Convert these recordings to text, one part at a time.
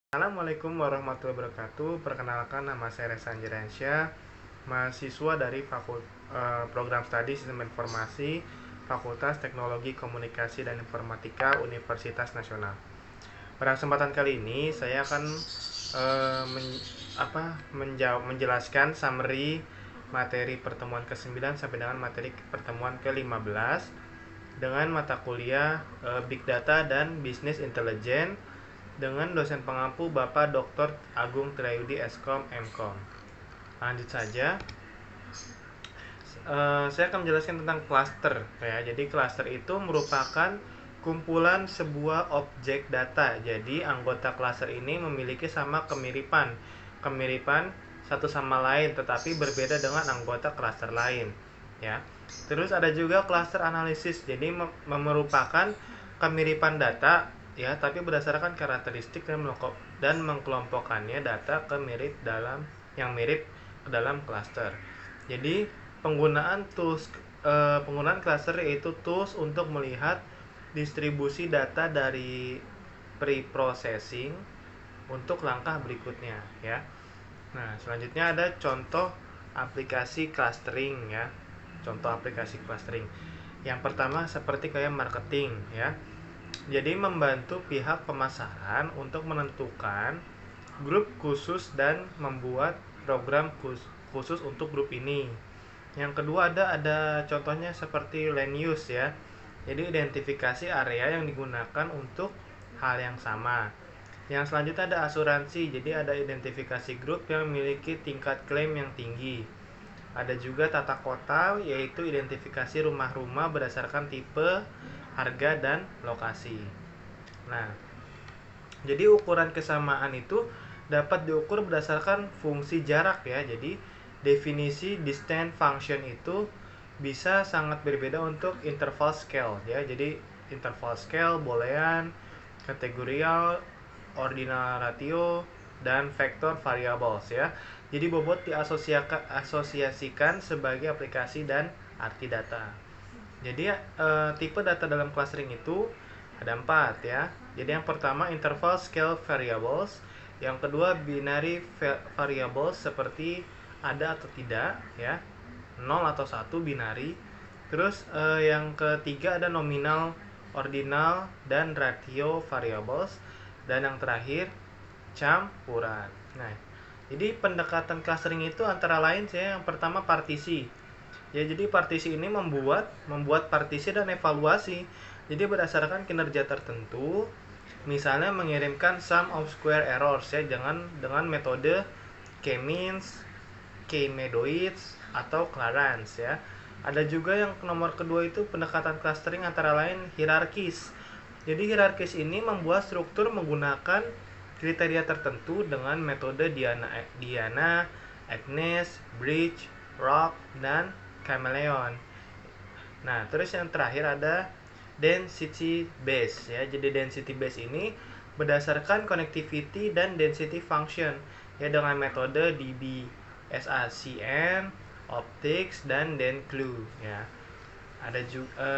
Assalamualaikum warahmatullahi wabarakatuh. Perkenalkan, nama saya Reza Anjiransya, mahasiswa dari Program Studi Sistem Informasi Fakultas Teknologi Komunikasi dan Informatika Universitas Nasional. Pada kesempatan kali ini saya akan menjelaskan summary materi pertemuan ke-9 sampai dengan materi pertemuan ke-15 dengan mata kuliah Big Data dan Business Intelligence dengan dosen pengampu Bapak Dr. Agung Trayudi Eskom Mkom. Lanjut saja. Saya akan menjelaskan tentang cluster ya. Jadi cluster itu merupakan kumpulan sebuah objek data. Jadi anggota cluster ini memiliki sama kemiripan satu sama lain, tetapi berbeda dengan anggota cluster lain ya. Terus ada juga cluster analisis. Jadi merupakan kemiripan data ya, tapi berdasarkan karakteristik dan mengkelompokkannya data mirip ke dalam cluster. Jadi penggunaan cluster yaitu tools untuk melihat distribusi data dari pre-processing untuk langkah berikutnya ya. Nah, selanjutnya ada contoh aplikasi clustering ya. Contoh aplikasi clustering. Yang pertama seperti kayak marketing ya. Jadi membantu pihak pemasaran untuk menentukan grup khusus dan membuat program khusus untuk grup ini. Yang kedua ada contohnya seperti land use ya. Jadi identifikasi area yang digunakan untuk hal yang sama. Yang selanjutnya ada asuransi. Jadi ada identifikasi grup yang memiliki tingkat klaim yang tinggi. Ada juga tata kota, yaitu identifikasi rumah-rumah berdasarkan tipe, harga, dan lokasi. Nah, jadi ukuran kesamaan itu dapat diukur berdasarkan fungsi jarak ya. Jadi definisi distance function itu bisa sangat berbeda untuk interval scale ya. Jadi interval scale, boolean, kategorial, ordinal ratio, dan vector variables ya. Jadi bobot diasosiasikan sebagai aplikasi dan arti data. Jadi tipe data dalam clustering itu ada 4 ya. Jadi yang pertama interval scale variables, yang kedua binary variables seperti ada atau tidak ya, 0 atau 1 binary. Terus yang ketiga ada nominal, ordinal, dan ratio variables, dan yang terakhir campuran. Nah, jadi pendekatan clustering itu antara lain yang pertama partisi. Ya, jadi partisi ini membuat partisi dan evaluasi. Jadi berdasarkan kinerja tertentu, misalnya mengirimkan sum of square errors ya dengan metode k-means, k-medoids, atau Clarence ya. Ada juga yang nomor kedua itu pendekatan clustering antara lain hierarkis. Jadi hierarkis ini membuat struktur menggunakan kriteria tertentu dengan metode Diana, Agnes, Bridge, Rock, dan Chameleon. Nah, terus yang terakhir ada density base ya. Jadi density base ini berdasarkan connectivity dan density function ya dengan metode DB-SACN, optics, dan DENCLU ya. Ada juga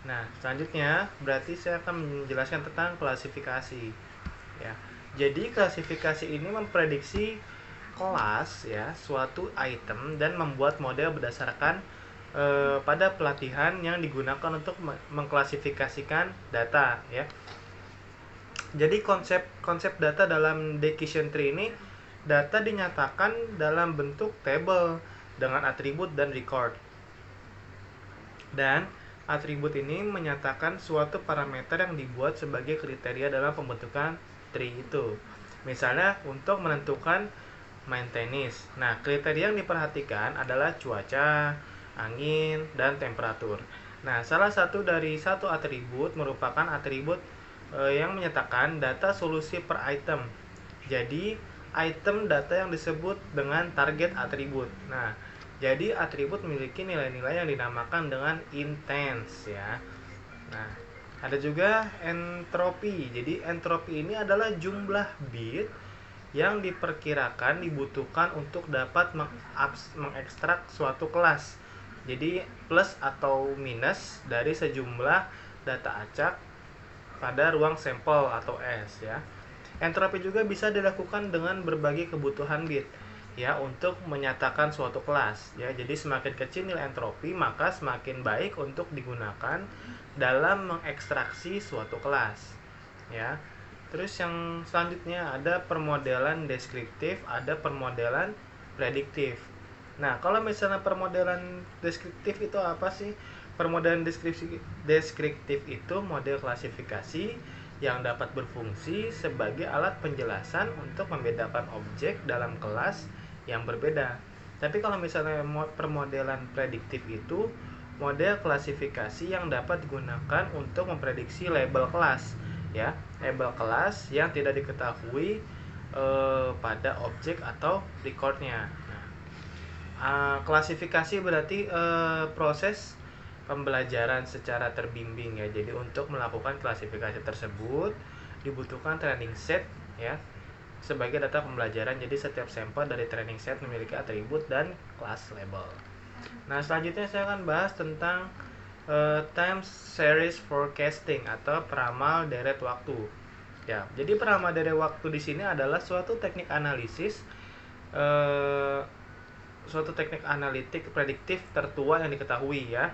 nah, selanjutnya berarti saya akan menjelaskan tentang klasifikasi ya. Jadi klasifikasi ini memprediksi kelas ya suatu item dan membuat model berdasarkan pada pelatihan yang digunakan untuk mengklasifikasikan data ya. Jadi konsep data dalam decision tree ini, data dinyatakan dalam bentuk table dengan atribut dan record. Dan atribut ini menyatakan suatu parameter yang dibuat sebagai kriteria dalam pembentukan tree itu. Misalnya untuk menentukan main tenis. Nah, kriteria yang diperhatikan adalah cuaca, angin, dan temperatur. Nah, salah satu dari satu atribut merupakan atribut yang menyatakan data solusi per item. Jadi, item data yang disebut dengan target atribut. Nah, jadi atribut memiliki nilai-nilai yang dinamakan dengan intents ya. Nah, ada juga entropi. Jadi entropi ini adalah jumlah bit yang diperkirakan dibutuhkan untuk dapat mengekstrak suatu kelas. Jadi plus atau minus dari sejumlah data acak pada ruang sampel atau S ya. Entropi juga bisa dilakukan dengan berbagai kebutuhan bit ya untuk menyatakan suatu kelas ya. Jadi semakin kecil nilai entropi maka semakin baik untuk digunakan dalam mengekstraksi suatu kelas ya. Terus yang selanjutnya ada permodelan deskriptif, ada permodelan prediktif. Nah, kalau misalnya permodelan deskriptif itu apa sih? Permodelan deskriptif itu model klasifikasi yang dapat berfungsi sebagai alat penjelasan untuk membedakan objek dalam kelas yang berbeda. Tapi kalau misalnya permodelan prediktif itu model klasifikasi yang dapat digunakan untuk memprediksi label kelas ya, label kelas yang tidak diketahui pada objek atau recordnya. Klasifikasi berarti proses pembelajaran secara terbimbing ya. Jadi untuk melakukan klasifikasi tersebut dibutuhkan training set ya sebagai data pembelajaran. Jadi setiap sampel dari training set memiliki atribut dan kelas label. Nah, selanjutnya saya akan bahas tentang time series forecasting atau peramal deret waktu. Ya, jadi peramal deret waktu di sini adalah suatu teknik analisis suatu teknik analitik prediktif tertua yang diketahui ya.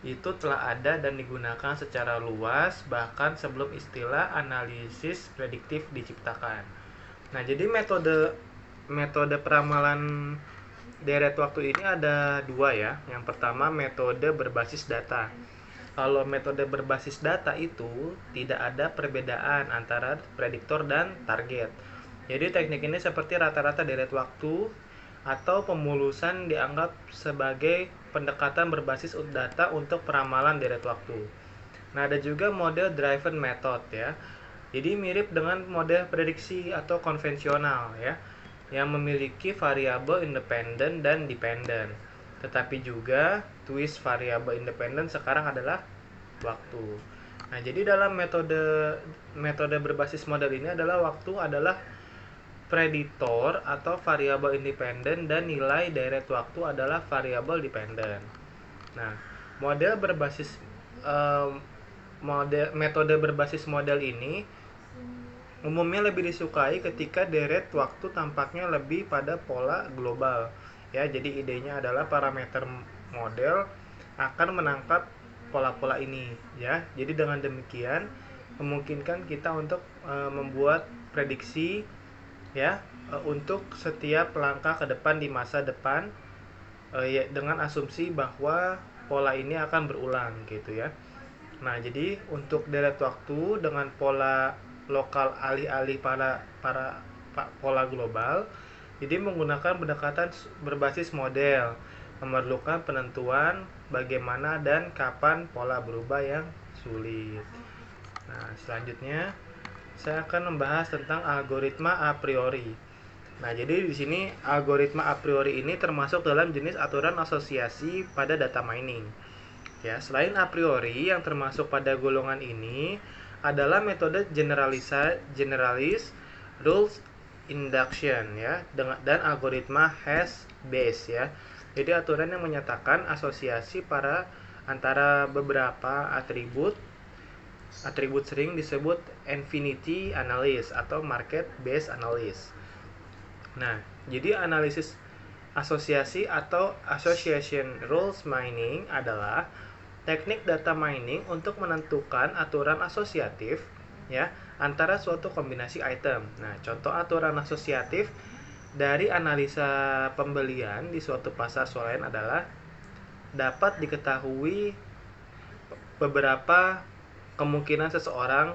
Itu telah ada dan digunakan secara luas bahkan sebelum istilah analisis prediktif diciptakan. Nah, jadi metode peramalan deret waktu ini ada dua ya. Yang pertama metode berbasis data. Kalau metode berbasis data itu tidak ada perbedaan antara prediktor dan target. Jadi teknik ini seperti rata-rata deret waktu atau pemulusan dianggap sebagai pendekatan berbasis data untuk peramalan deret waktu. Nah, ada juga model driven method ya. Jadi mirip dengan model prediksi atau konvensional ya, yang memiliki variabel independen dan dependen. Tetapi juga twist variabel independen sekarang adalah waktu. Nah, jadi dalam metode berbasis model ini adalah waktu adalah preditor atau variabel independen dan nilai deret waktu adalah variabel dependen. Nah, metode berbasis model ini umumnya lebih disukai ketika deret waktu tampaknya lebih pada pola global ya. Jadi idenya adalah parameter model akan menangkap pola-pola ini ya. Jadi dengan demikian memungkinkan kita untuk membuat prediksi ya untuk setiap langkah ke depan di masa depan ya, dengan asumsi bahwa pola ini akan berulang gitu ya. Nah, jadi untuk deret waktu dengan pola lokal alih-alih para pola global, jadi menggunakan pendekatan berbasis model, memerlukan penentuan bagaimana dan kapan pola berubah yang sulit. Nah, selanjutnya saya akan membahas tentang algoritma a priori. Nah, jadi di sini algoritma a priori ini termasuk dalam jenis aturan asosiasi pada data mining. Ya, selain a priori yang termasuk pada golongan ini adalah metode generalis rules induction ya, dan algoritma hash base ya. Jadi aturan yang menyatakan asosiasi antara beberapa atribut sering disebut infinity analysis atau market based analysis. Nah, jadi analisis asosiasi atau association rules mining adalah teknik data mining untuk menentukan aturan asosiatif ya antara suatu kombinasi item. Nah, contoh aturan asosiatif dari analisa pembelian di suatu pasar swalayan adalah dapat diketahui beberapa kemungkinan seseorang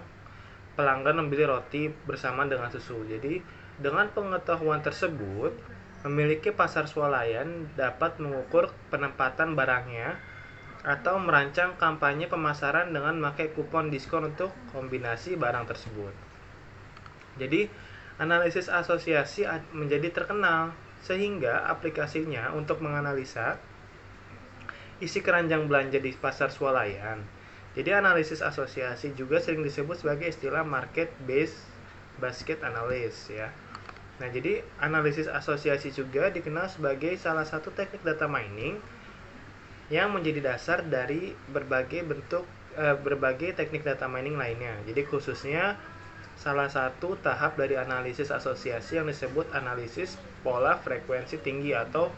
pelanggan membeli roti bersama dengan susu. Jadi, dengan pengetahuan tersebut, memiliki pasar swalayan dapat mengukur penempatan barangnya atau merancang kampanye pemasaran dengan memakai kupon diskon untuk kombinasi barang tersebut. Jadi, analisis asosiasi menjadi terkenal sehingga aplikasinya untuk menganalisa isi keranjang belanja di pasar swalayan. Jadi, analisis asosiasi juga sering disebut sebagai istilah market based basket analysis ya. Nah, jadi analisis asosiasi juga dikenal sebagai salah satu teknik data mining yang menjadi dasar dari berbagai bentuk berbagai teknik data mining lainnya. Jadi khususnya salah satu tahap dari analisis asosiasi yang disebut analisis pola frekuensi tinggi atau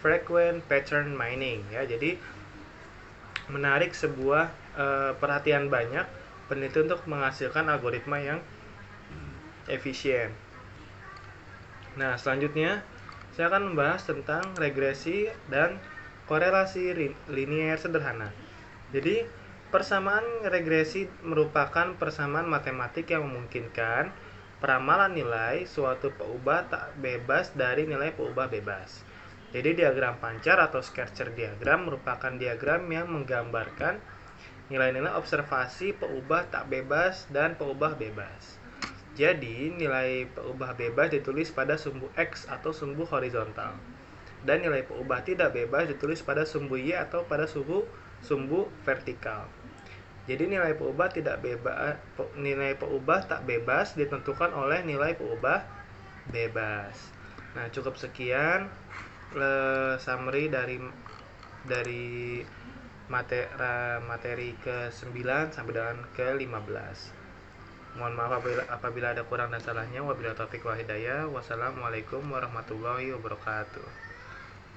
frequent pattern mining ya. Jadi menarik sebuah perhatian banyak peneliti untuk menghasilkan algoritma yang efisien. Nah, selanjutnya saya akan membahas tentang regresi dan korelasi linier sederhana. Jadi, persamaan regresi merupakan persamaan matematik yang memungkinkan peramalan nilai suatu peubah tak bebas dari nilai peubah bebas. Jadi, diagram pancar atau scatter diagram merupakan diagram yang menggambarkan nilai-nilai observasi peubah tak bebas dan peubah bebas. Jadi, nilai peubah bebas ditulis pada sumbu X atau sumbu horizontal. Dan nilai peubah tidak bebas ditulis pada sumbu Y atau pada sumbu vertikal. Jadi nilai peubah tak bebas ditentukan oleh nilai peubah bebas. Nah, cukup sekian summary dari materi ke-9 sampai dengan ke-15. Mohon maaf apabila ada kurang dan salahnya. Wabillahi taufiq wal hidayah. Wassalamualaikum warahmatullahi wabarakatuh.